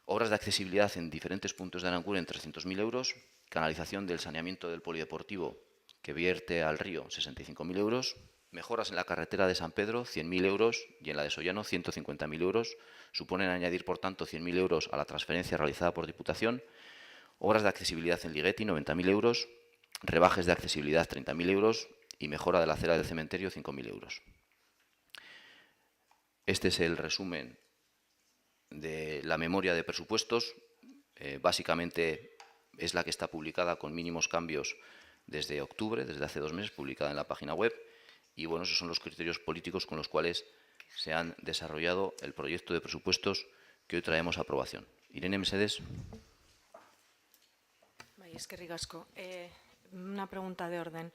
obras de accesibilidad en diferentes puntos de Aranguren en 300.000 euros, canalización del saneamiento del polideportivo que vierte al río, 65.000 euros, mejoras en la carretera de San Pedro, 100.000 euros, y en la de Sollano, 150.000 euros. Suponen añadir, por tanto, 100.000 euros a la transferencia realizada por Diputación, obras de accesibilidad en Ligueti, 90.000 euros, rebajes de accesibilidad, 30.000 euros, y mejora de la acera del cementerio, 5.000 euros. Este es el resumen de la memoria de presupuestos. Básicamente es la que está publicada con mínimos cambios desde octubre, desde hace 2 meses, publicada en la página web. Y bueno, esos son los criterios políticos con los cuales se han desarrollado el proyecto de presupuestos que hoy traemos a aprobación. Irene Mesedes. Eskerrik asko. Una pregunta de orden.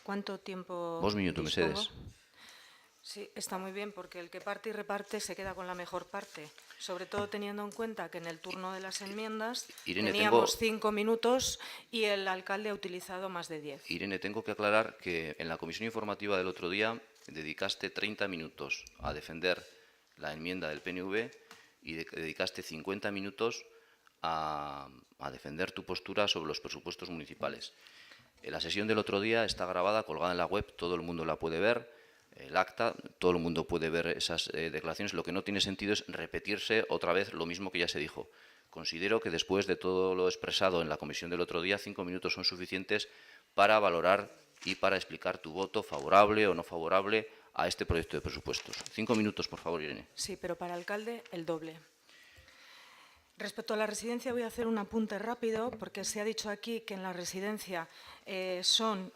¿Cuánto tiempo 2 minutos, dispongo? Mesedes. Sí, está muy bien, porque el que parte y reparte se queda con la mejor parte, sobre todo teniendo en cuenta que en el turno de las enmiendas Irene, teníamos 5 minutos y el alcalde ha utilizado más de 10. Irene, tengo que aclarar que en la comisión informativa del otro día dedicaste 30 minutos a defender la enmienda del PNV y dedicaste 50 minutos a defender tu postura sobre los presupuestos municipales. La sesión del otro día está grabada, colgada en la web, todo el mundo la puede ver. El acta, todo el mundo puede ver esas declaraciones. Lo que no tiene sentido es repetirse otra vez lo mismo que ya se dijo. Considero que después de todo lo expresado en la comisión del otro día, 5 minutos son suficientes para valorar y para explicar tu voto favorable o no favorable a este proyecto de presupuestos. 5 minutos, por favor, Irene. Sí, pero para alcalde el doble. Respecto a la residencia voy a hacer un apunte rápido porque se ha dicho aquí que en la residencia son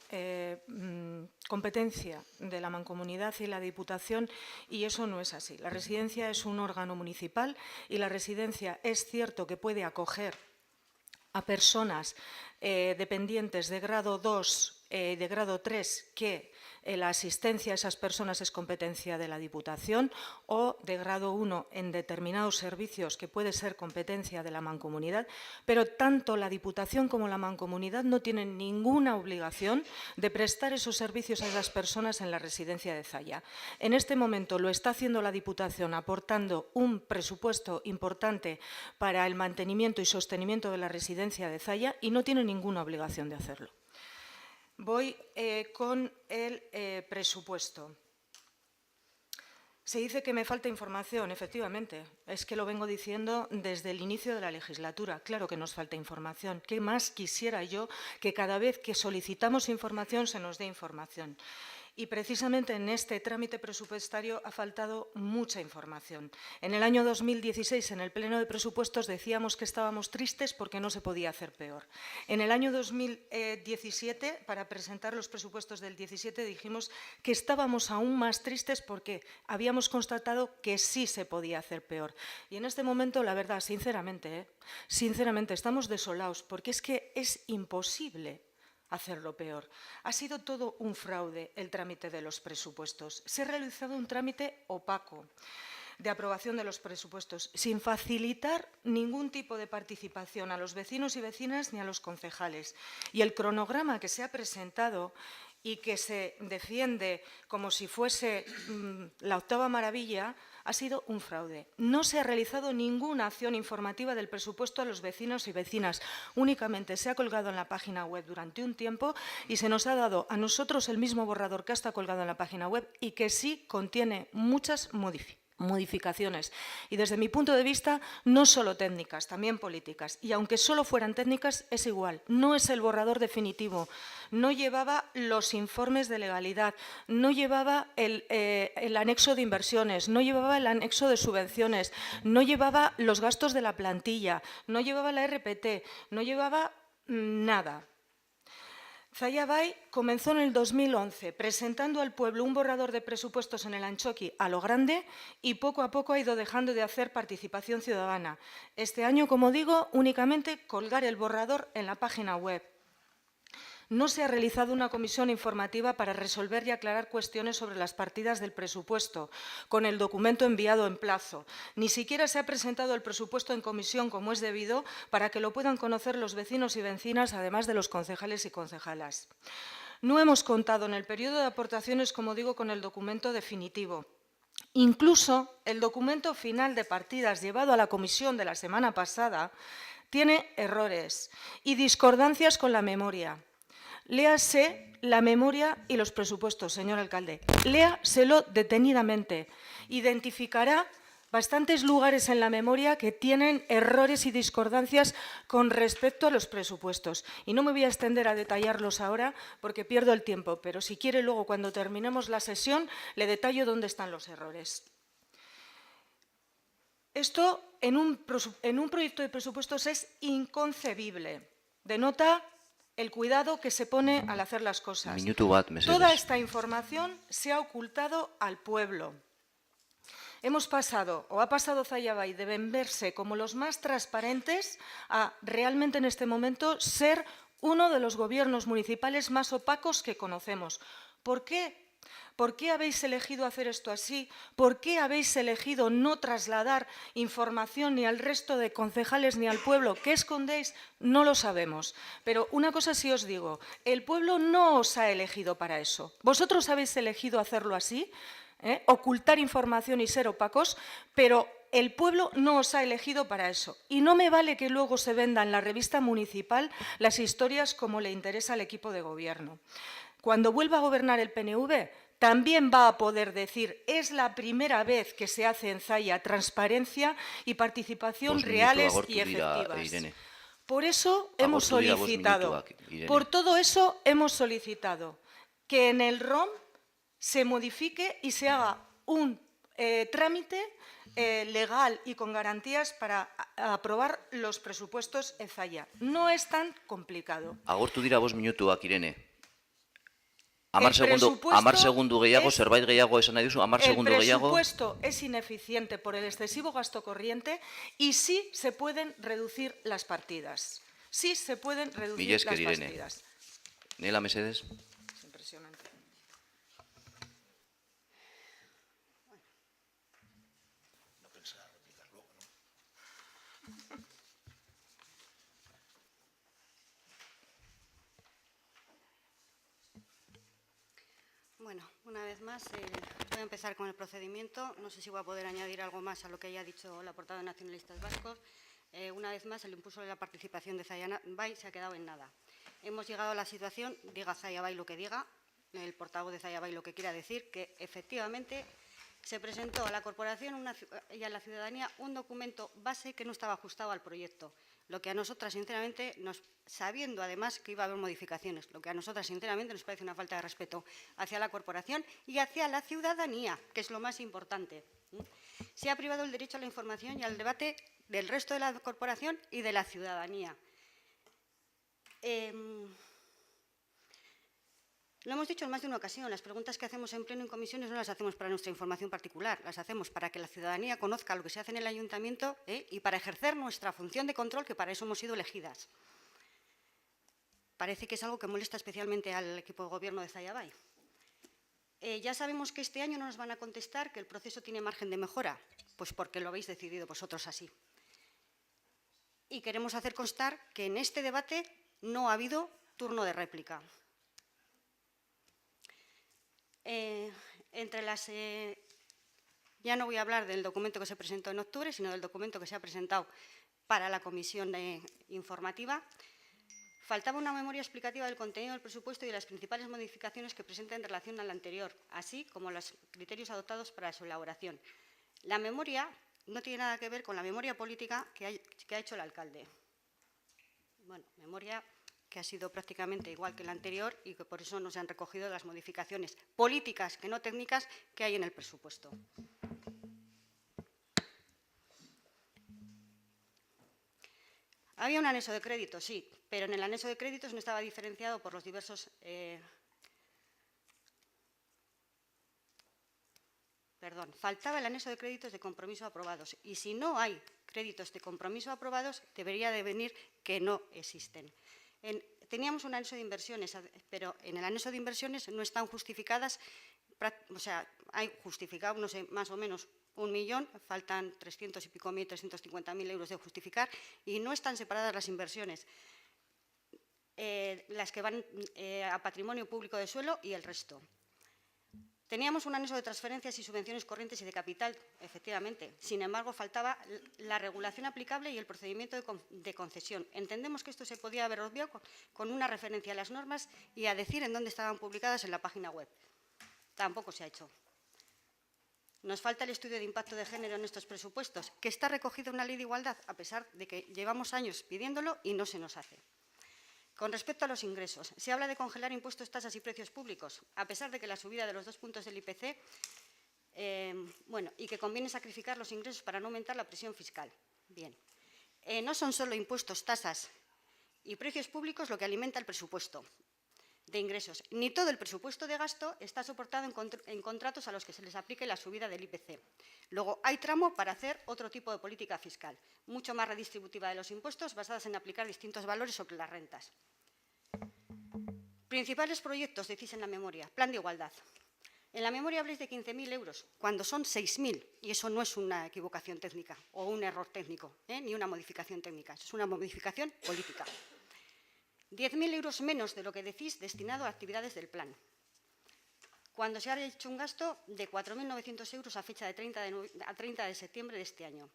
competencia de la Mancomunidad y la Diputación y eso no es así. La residencia es un órgano municipal y la residencia es cierto que puede acoger a personas dependientes de grado 2, de grado 3 que la asistencia a esas personas es competencia de la Diputación o de grado 1 en determinados servicios que puede ser competencia de la Mancomunidad, pero tanto la Diputación como la Mancomunidad no tienen ninguna obligación de prestar esos servicios a esas personas en la residencia de Zalla. En este momento lo está haciendo la Diputación aportando un presupuesto importante para el mantenimiento y sostenimiento de la residencia de Zalla y no tiene ninguna obligación de hacerlo. Voy con el presupuesto. Se dice que me falta información, efectivamente, es que lo vengo diciendo desde el inicio de la legislatura. Claro que nos falta información. ¿Qué más quisiera yo que cada vez que solicitamos información se nos dé información? Y precisamente en este trámite presupuestario ha faltado mucha información. En el año 2016, en el Pleno de Presupuestos, decíamos que estábamos tristes porque no se podía hacer peor. En el año 2017, para presentar los presupuestos del 17, dijimos que estábamos aún más tristes porque habíamos constatado que sí se podía hacer peor. Y en este momento, la verdad, sinceramente, estamos desolados porque es que es imposible hacerlo peor. Ha sido todo un fraude el trámite de los presupuestos. Se ha realizado un trámite opaco de aprobación de los presupuestos, sin facilitar ningún tipo de participación a los vecinos y vecinas ni a los concejales. Y el cronograma que se ha presentado y que se defiende como si fuese la octava maravilla, ha sido un fraude. No se ha realizado ninguna acción informativa del presupuesto a los vecinos y vecinas. Únicamente se ha colgado en la página web durante un tiempo y se nos ha dado a nosotros el mismo borrador que está colgado en la página web y que sí contiene muchas modificaciones. Y desde mi punto de vista, no solo técnicas, también políticas. Y aunque solo fueran técnicas, es igual. No es el borrador definitivo. No llevaba los informes de legalidad, no llevaba el anexo de inversiones, no llevaba el anexo de subvenciones, no llevaba los gastos de la plantilla, no llevaba la RPT, no llevaba nada. Zalla Bai comenzó en el 2011 presentando al pueblo un borrador de presupuestos en el Antxoki a lo grande y poco a poco ha ido dejando de hacer participación ciudadana. Este año, como digo, únicamente colgar el borrador en la página web. No se ha realizado una comisión informativa para resolver y aclarar cuestiones sobre las partidas del presupuesto, con el documento enviado en plazo. Ni siquiera se ha presentado el presupuesto en comisión como es debido para que lo puedan conocer los vecinos y vecinas, además de los concejales y concejalas. No hemos contado en el periodo de aportaciones, como digo, con el documento definitivo. Incluso el documento final de partidas llevado a la comisión de la semana pasada tiene errores y discordancias con la memoria. Léase la memoria y los presupuestos, señor alcalde. Léaselo detenidamente. Identificará bastantes lugares en la memoria que tienen errores y discordancias con respecto a los presupuestos. Y no me voy a extender a detallarlos ahora porque pierdo el tiempo, pero si quiere luego cuando terminemos la sesión le detallo dónde están los errores. Esto en un proyecto de presupuestos es inconcebible. Denota el cuidado que se pone al hacer las cosas. Toda esta información se ha ocultado al pueblo. Hemos pasado, o ha pasado Zalla Bai, de verse como los más transparentes a realmente en este momento ser uno de los gobiernos municipales más opacos que conocemos. ¿Por qué? ¿Por qué habéis elegido hacer esto así? ¿Por qué habéis elegido no trasladar información ni al resto de concejales ni al pueblo? ¿Qué escondéis? No lo sabemos. Pero una cosa sí os digo, el pueblo no os ha elegido para eso. Vosotros habéis elegido hacerlo así, ocultar información y ser opacos, pero el pueblo no os ha elegido para eso. Y no me vale que luego se vendan en la revista municipal las historias como le interesa al equipo de gobierno. Cuando vuelva a gobernar el PNV, también va a poder decir, es la primera vez que se hace en Zalla transparencia y participación reales y efectivas. Por eso hemos solicitado, por todo eso hemos solicitado que en el ROM se modifique y se haga un trámite legal y con garantías para aprobar los presupuestos en Zalla. No es tan complicado. Agortu dira 5 minutuak, Irene. El 10 segundu gehiago, es- zerbait gehiago esan nahi duzu, 10 segundu El gehiago. presupuesto es ineficiente por el excesivo gasto corriente y sí se pueden reducir las partidas. Sí se pueden reducir Mila esker, las Irene. partidas. Nela, mesedez. Es impresionante. Bueno, una vez más, voy a empezar con el procedimiento. No sé si voy a poder añadir algo más a lo que haya dicho la portavoz de Nacionalistas Vascos. Una vez más, el impulso de la participación de Zaya Bay se ha quedado en nada. Hemos llegado a la situación, diga Zaya Bay lo que diga, el portavoz de Zaya Bay lo que quiera decir, que efectivamente se presentó a la corporación y a la ciudadanía un documento base que no estaba ajustado al proyecto. Lo que a nosotras, sinceramente, sabiendo además que iba a haber modificaciones, lo que a nosotras, sinceramente, nos parece una falta de respeto hacia la corporación y hacia la ciudadanía, que es lo más importante. Se ha privado el derecho a la información y al debate del resto de la corporación y de la ciudadanía. Lo hemos dicho en más de una ocasión, las preguntas que hacemos en pleno en comisiones no las hacemos para nuestra información particular, las hacemos para que la ciudadanía conozca lo que se hace en el ayuntamiento y para ejercer nuestra función de control, que para eso hemos sido elegidas. Parece que es algo que molesta especialmente al equipo de gobierno de Zaya Bay. Ya sabemos que este año no nos van a contestar que el proceso tiene margen de mejora, pues porque lo habéis decidido vosotros así. Y queremos hacer constar que en este debate no ha habido turno de réplica. Ya no voy a hablar del documento que se presentó en octubre, sino del documento que se ha presentado para la comisión informativa. Faltaba una memoria explicativa del contenido del presupuesto y de las principales modificaciones que presenta en relación al anterior, así como los criterios adoptados para su elaboración. La memoria no tiene nada que ver con la memoria política que ha hecho el alcalde. Bueno, memoria que ha sido prácticamente igual que la anterior y que por eso no se han recogido las modificaciones políticas, que no técnicas, que hay en el presupuesto. Había un anexo de créditos, sí, pero en el anexo de créditos no estaba diferenciado por los diversos... faltaba el anexo de créditos de compromiso aprobados. Y si no hay créditos de compromiso aprobados, debería de venir que no existen. Teníamos un anexo de inversiones, pero en el anexo de inversiones no están justificadas, o sea, hay justificado, no sé, más o menos 1 millón, faltan 300 y pico mil, 350.000 euros de justificar y no están separadas las inversiones, las que van a patrimonio público de suelo y el resto. Teníamos un anexo de transferencias y subvenciones corrientes y de capital, efectivamente. Sin embargo, faltaba la regulación aplicable y el procedimiento de concesión. Entendemos que esto se podía haber obviado con una referencia a las normas y a decir en dónde estaban publicadas en la página web. Tampoco se ha hecho. Nos falta el estudio de impacto de género en estos presupuestos, que está recogido en la Ley de Igualdad, a pesar de que llevamos años pidiéndolo y no se nos hace. Con respecto a los ingresos, se habla de congelar impuestos, tasas y precios públicos, a pesar de que la subida de los 2 puntos del IPC, y que conviene sacrificar los ingresos para no aumentar la presión fiscal. Bien, no son solo impuestos, tasas y precios públicos lo que alimenta el presupuesto de ingresos, ni todo el presupuesto de gasto está soportado en contratos a los que se les aplique la subida del IPC. Luego, hay tramo para hacer otro tipo de política fiscal, mucho más redistributiva de los impuestos, basadas en aplicar distintos valores sobre las rentas. Principales proyectos, decís en la memoria. Plan de igualdad. En la memoria habléis de 15.000 euros, cuando son 6.000, y eso no es una equivocación técnica o un error técnico, ni una modificación técnica, eso es una modificación política. 10.000 euros menos de lo que decís destinado a actividades del plan, cuando se ha hecho un gasto de 4.900 euros a fecha de 30 de septiembre de este año.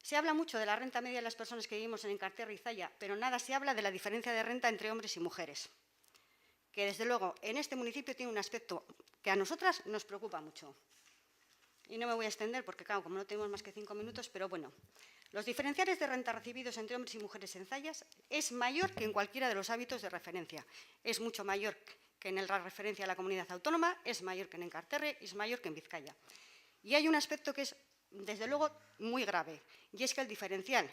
Se habla mucho de la renta media de las personas que vivimos en Encarterra y Zalla, pero nada se habla de la diferencia de renta entre hombres y mujeres, que desde luego en este municipio tiene un aspecto que a nosotras nos preocupa mucho. Y no me voy a extender porque, claro, como no tenemos más que 5 minutos, pero bueno. Los diferenciales de renta recibidos entre hombres y mujeres en Zallas es mayor que en cualquiera de los hábitos de referencia. Es mucho mayor que en la referencia a la comunidad autónoma, es mayor que en Encarterre y es mayor que en Vizcaya. Y hay un aspecto que es desde luego, muy grave, y es que el diferencial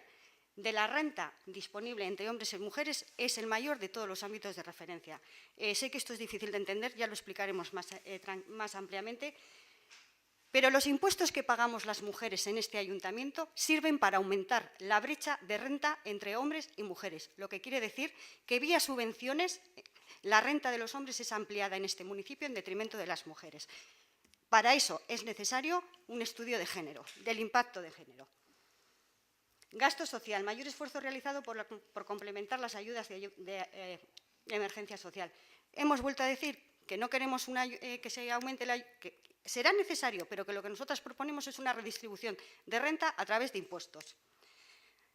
de la renta disponible entre hombres y mujeres es el mayor de todos los ámbitos de referencia. Sé que esto es difícil de entender, ya lo explicaremos más ampliamente, pero los impuestos que pagamos las mujeres en este ayuntamiento sirven para aumentar la brecha de renta entre hombres y mujeres, lo que quiere decir que vía subvenciones la renta de los hombres es ampliada en este municipio en detrimento de las mujeres. Para eso es necesario un estudio de género, del impacto de género. Gasto social, mayor esfuerzo realizado por complementar las ayudas de emergencia social. Hemos vuelto a decir que no queremos que se aumente que será necesario, pero que lo que nosotras proponemos es una redistribución de renta a través de impuestos.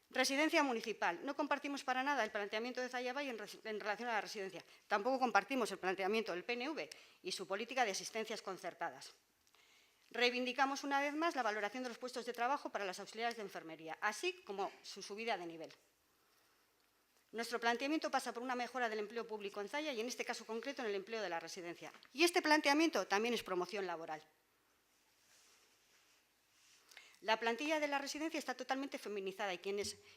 Residencia municipal. No compartimos para nada el planteamiento de Zayabay en relación a la residencia. Tampoco compartimos el planteamiento del PNV y su política de asistencias concertadas. Reivindicamos una vez más la valoración de los puestos de trabajo para las auxiliares de enfermería, así como su subida de nivel. Nuestro planteamiento pasa por una mejora del empleo público en Zaya y, en este caso concreto, en el empleo de la residencia. Y este planteamiento también es promoción laboral. La plantilla de la residencia está totalmente feminizada y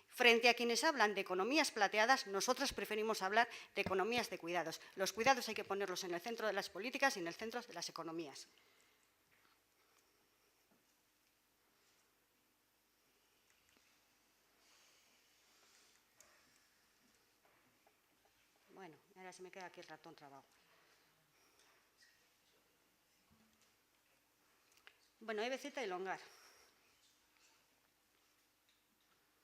frente a quienes hablan de economías plateadas, nosotras preferimos hablar de economías de cuidados. Los cuidados hay que ponerlos en el centro de las políticas y en el centro de las economías. Bueno, ahora se me queda aquí el ratón trabado. Bueno, EBZ y Longar.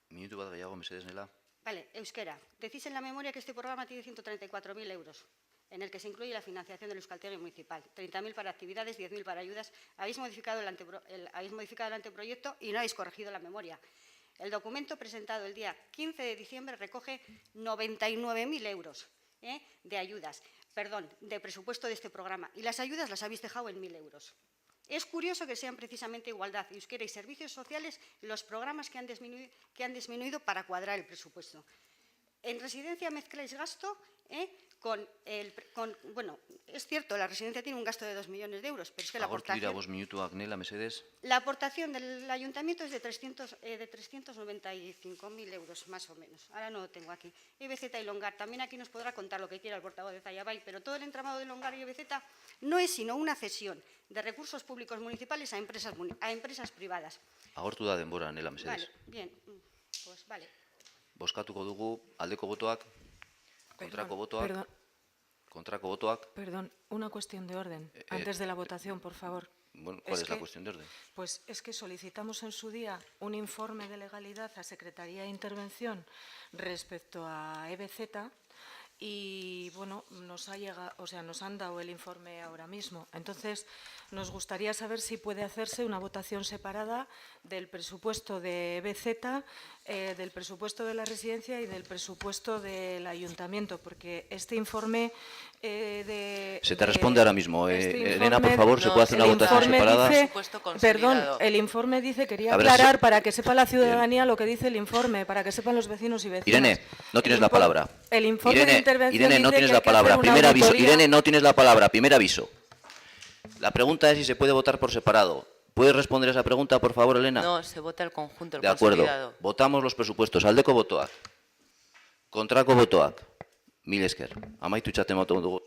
Minutu bat gehiago, mesedez nela. Vale, euskera. Decís en la memoria que este programa tiene 134.000 euros, en el que se incluye la financiación del euskaltegi municipal, 30.000 para actividades, 10.000 para ayudas. Habéis modificado el anteproyecto y no habéis corregido la memoria. El documento presentado el día 15 de diciembre recoge 99.000 euros de ayudas, de presupuesto de este programa, y las ayudas las habéis dejado en 1.000 euros. Es curioso que sean precisamente igualdad, euskera y servicios sociales los programas que han disminuido para cuadrar el presupuesto. En residencia mezcláis gasto bueno, es cierto, la residencia tiene un gasto de 2 millones de euros, pero es que la Agortu dira aportación... 5 minutuak, nela, mesedez. La aportación del ayuntamiento es de 395.000 euros, más o menos. Ahora no lo tengo aquí. EBZ y Longar. También aquí nos podrá contar lo que quiera el portavoz de Zayabay, pero todo el entramado de Longar y EBZ no es sino una cesión de recursos públicos municipales a empresas privadas. Agortu da denbora, nela, mesedez. Vale, bien, pues vale. Bozkatuko dugu aldeko botoak, kontrako botoak, kontrako botoak. Perdón, una cuestión de orden. Antes de la votación, por favor. Bueno, ¿cuál es la cuestión de orden? Pues es que solicitamos en su día un informe de legalidad a Secretaría de Intervención respecto a EBZ y, bueno, nos han dado el informe ahora mismo. Entonces, nos gustaría saber si puede hacerse una votación separada del presupuesto de EBZ, del presupuesto de la residencia y del presupuesto del ayuntamiento, porque este informe Se te responde ahora mismo. Elena, por favor, ¿se puede hacer una votación separada? Perdón, el informe dice, quería aclarar para que sepa la ciudadanía lo que dice el informe, para que sepan los vecinos y vecinas. Irene, no tienes la palabra. El informe de intervención Irene, no dice tienes que la hay que hacer palabra. una Primer aviso. auditoría. Irene, no tienes la palabra. Primer aviso. La pregunta es si se puede votar por separado. ¿Puedes responder esa pregunta, por favor, Elena? No, se vota el conjunto, el De acuerdo. consolidado. Votamos los presupuestos. Aldeko botoak. Kontrako botoak. Mil esker. Amaitu txaten dugu.